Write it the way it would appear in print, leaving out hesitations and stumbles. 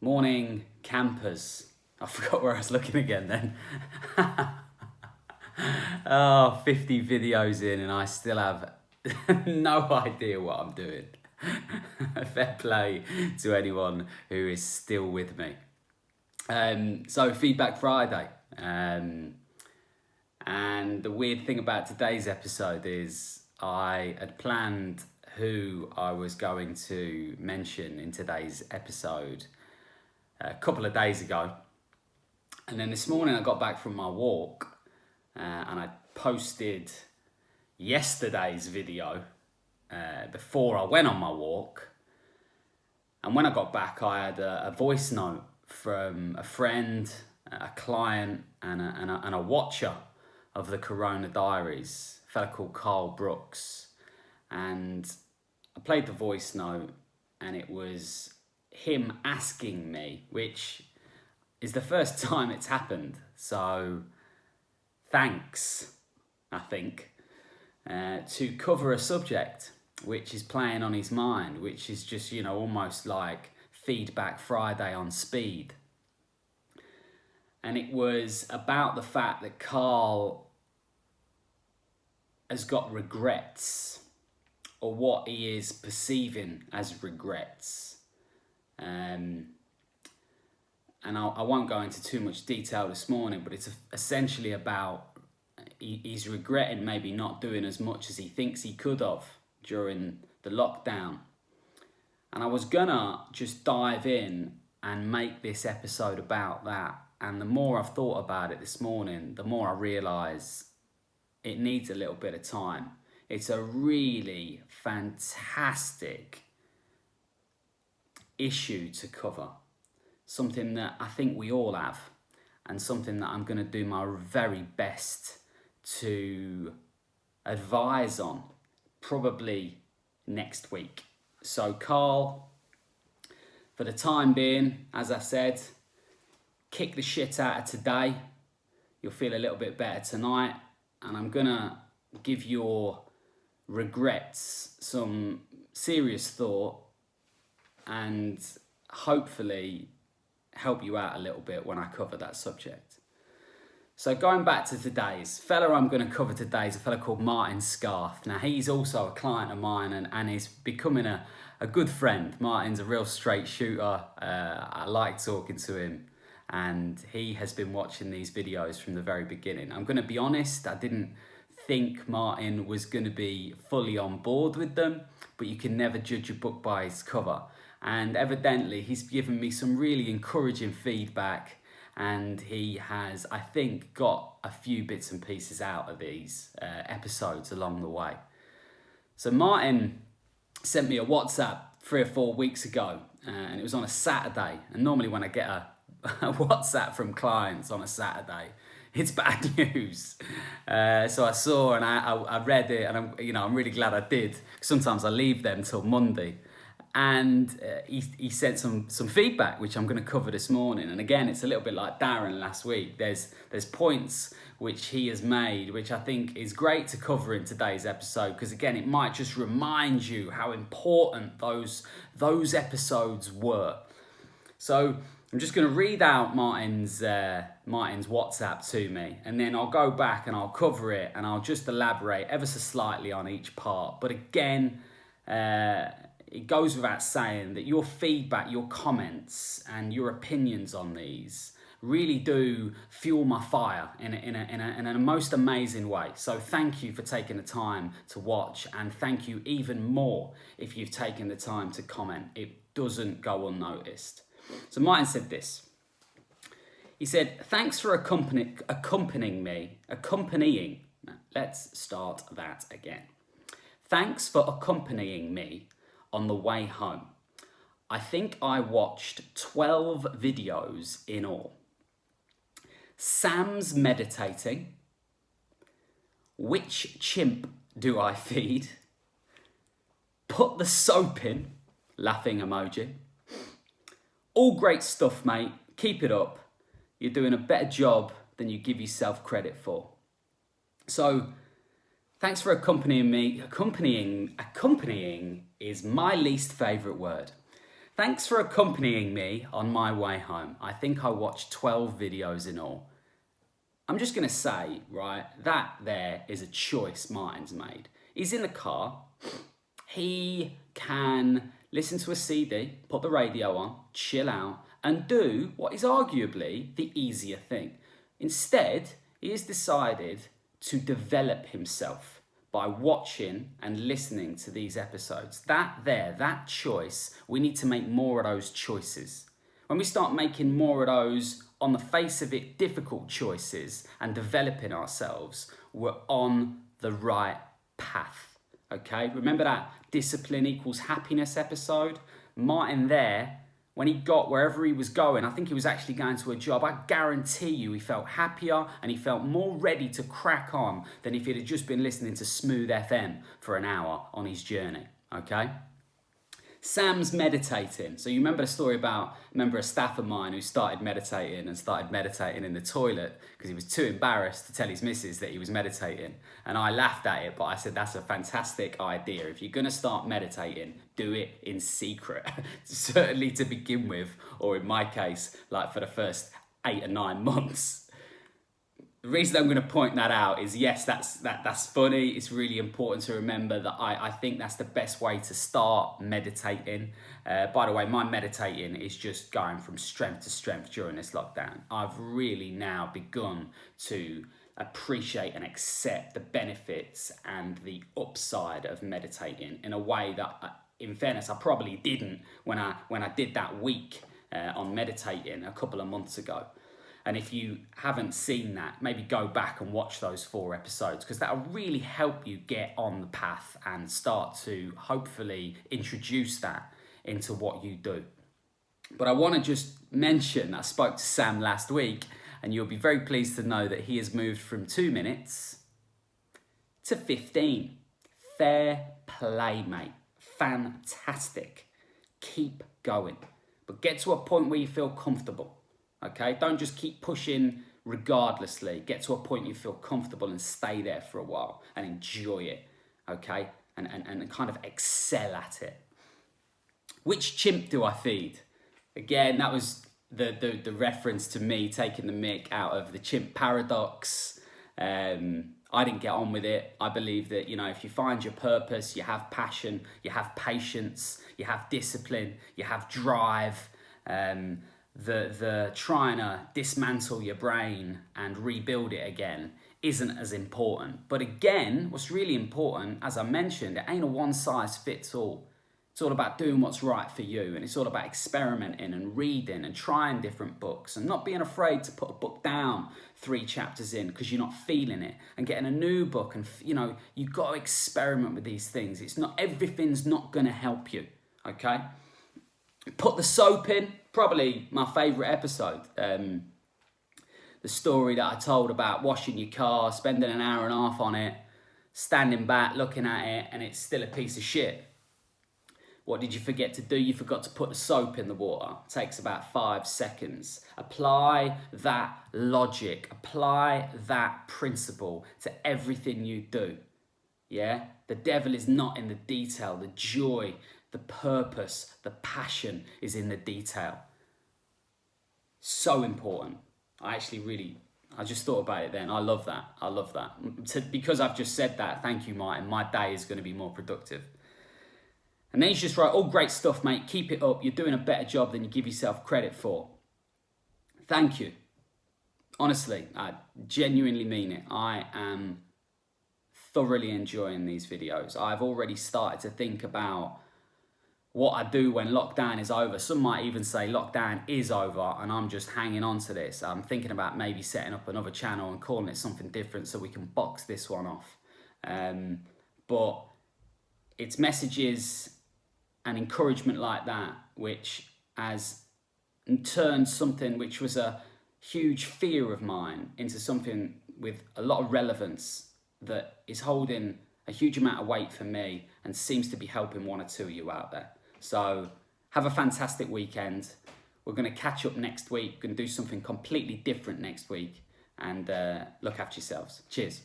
Morning campers. I forgot where I was looking again then. 50 videos in and I still have no idea what I'm doing. Fair play to anyone who is still with me. So Feedback Friday. And the weird thing about today's episode is I had planned who I was going to mention in today's episode a couple of days ago. And then this morning I got back from my walk and I posted yesterday's video before I went on my walk. And when I got back, I had a voice note from a friend, a client, and a watcher of the Corona Diaries, a fella called Carl Brooks. And I played the voice note, and it was him asking me, which is the first time it's happened. So thanks, I think, to cover a subject which is playing on his mind, which is just, almost like Feedback Friday on speed. And it was about the fact that Carl has got regrets, or what he is perceiving as regrets. And I won't go into too much detail this morning, but it's essentially about he's regretting maybe not doing as much as he thinks he could have during the lockdown. And I was gonna just dive in and make this episode about that. And the more I've thought about it this morning, the more I realise it needs a little bit of time. It's a really fantastic issue to cover. Something that I think we all have, and something that I'm going to do my very best to advise on, probably next week. So Carl, for the time being, as I said, kick the shit out of today. You'll feel a little bit better tonight, and I'm going to give your regrets some serious thought and hopefully help you out a little bit when I cover that subject. So going back to today's fella, I'm going to cover today is a fella called Martin Scarth. Now he's also a client of mine and is becoming a good friend. Martin's a real straight shooter. I like talking to him, and he has been watching these videos from the very beginning. I'm going to be honest, I didn't think Martin was going to be fully on board with them, but you can never judge a book by its cover. And evidently he's given me some really encouraging feedback, and he has, I think, got a few bits and pieces out of these episodes along the way. So Martin sent me a WhatsApp 3 or 4 weeks ago, and it was on a Saturday. And normally when I get a WhatsApp from clients on a Saturday, it's bad news. So I saw and I read it, and I'm really glad I did. Sometimes I leave them till Monday. And he sent some feedback, which I'm going to cover this morning. And again, it's a little bit like Darren last week. There's points which he has made, which I think is great to cover in today's episode, because again, it might just remind you how important those episodes were. So I'm just going to read out Martin's WhatsApp to me, and then I'll go back and I'll cover it, and I'll just elaborate ever so slightly on each part. But again, it goes without saying that your feedback, your comments, and your opinions on these really do fuel my fire in a most amazing way. So thank you for taking the time to watch, and thank you even more if you've taken the time to comment. It doesn't go unnoticed. So Martin said this. He said, "Thanks for accompanying me. Let's start that again. Thanks for accompanying me on the way home. I think I watched 12 videos in all. Sam's meditating. Which chimp do I feed? Put the soap in. Laughing emoji. All great stuff, mate. Keep it up. You're doing a better job than you give yourself credit for." So, thanks for accompanying me. Accompanying is my least favourite word. Thanks for accompanying me on my way home. I think I watched 12 videos in all. I'm just going to say, right, that there is a choice Martin's made. He's in the car. He can listen to a CD, put the radio on, chill out, and do what is arguably the easier thing. Instead, he has decided to develop himself by watching and listening to these episodes. That choice, we need to make more of those choices. When we start making more of those, on the face of it, difficult choices and developing ourselves, we're on the right path, okay? Remember that discipline equals happiness episode? Martin there, when he got wherever he was going, I think he was actually going to a job, I guarantee you he felt happier and he felt more ready to crack on than if he'd have just been listening to Smooth FM for an hour on his journey, okay? Sam's meditating. So you remember the story about, a staff of mine who started meditating in the toilet because he was too embarrassed to tell his missus that he was meditating. And I laughed at it, but I said, that's a fantastic idea. If you're going to start meditating, do it in secret. Certainly to begin with, or in my case, like for the first 8 or 9 months. The reason I'm going to point that out is, yes, that's funny. It's really important to remember that I think that's the best way to start meditating. By the way, my meditating is just going from strength to strength during this lockdown. I've really now begun to appreciate and accept the benefits and the upside of meditating in a way that, in fairness, I probably didn't when I did that week on meditating a couple of months ago. And if you haven't seen that, maybe go back and watch those 4 episodes, because that'll really help you get on the path and start to hopefully introduce that into what you do. But I want to just mention, I spoke to Sam last week, and you'll be very pleased to know that he has moved from 2 minutes to 15. Fair play, mate. Fantastic. Keep going. But get to a point where you feel comfortable. Okay, don't just keep pushing regardlessly. Get to a point you feel comfortable and stay there for a while and enjoy it, okay? And kind of excel at it. Which chimp do I feed? Again, that was the reference to me taking the mick out of the chimp paradox. I didn't get on with it. I believe that, if you find your purpose, you have passion, you have patience, you have discipline, you have drive, the trying to dismantle your brain and rebuild it again isn't as important. But again, what's really important, as I mentioned, it ain't a one size fits all. It's all about doing what's right for you, and it's all about experimenting and reading and trying different books and not being afraid to put a book down 3 chapters in because you're not feeling it, and getting a new book. And you've got to experiment with these things. It's not, everything's not going to help you, okay? Put the soap in, probably my favourite episode. The story that I told about washing your car, spending an hour and a half on it, standing back, looking at it, and it's still a piece of shit. What did you forget to do? You forgot to put the soap in the water. It takes about 5 seconds. Apply that logic, apply that principle to everything you do. Yeah? The devil is not in the detail. The joy, the purpose, the passion is in the detail. So important. I just thought about it then. I love that. Because I've just said that, thank you, Martin. My day is going to be more productive. And then he's just right, all great stuff, mate. Keep it up. You're doing a better job than you give yourself credit for. Thank you. Honestly, I genuinely mean it. I am thoroughly enjoying these videos. I've already started to think about what I do when lockdown is over. Some might even say lockdown is over and I'm just hanging on to this. I'm thinking about maybe setting up another channel and calling it something different so we can box this one off. But it's messages and encouragement like that which has turned something which was a huge fear of mine into something with a lot of relevance that is holding a huge amount of weight for me and seems to be helping 1 or 2 of you out there. So have a fantastic weekend. We're going to catch up next week. We're going to do something completely different next week, and look after yourselves. Cheers.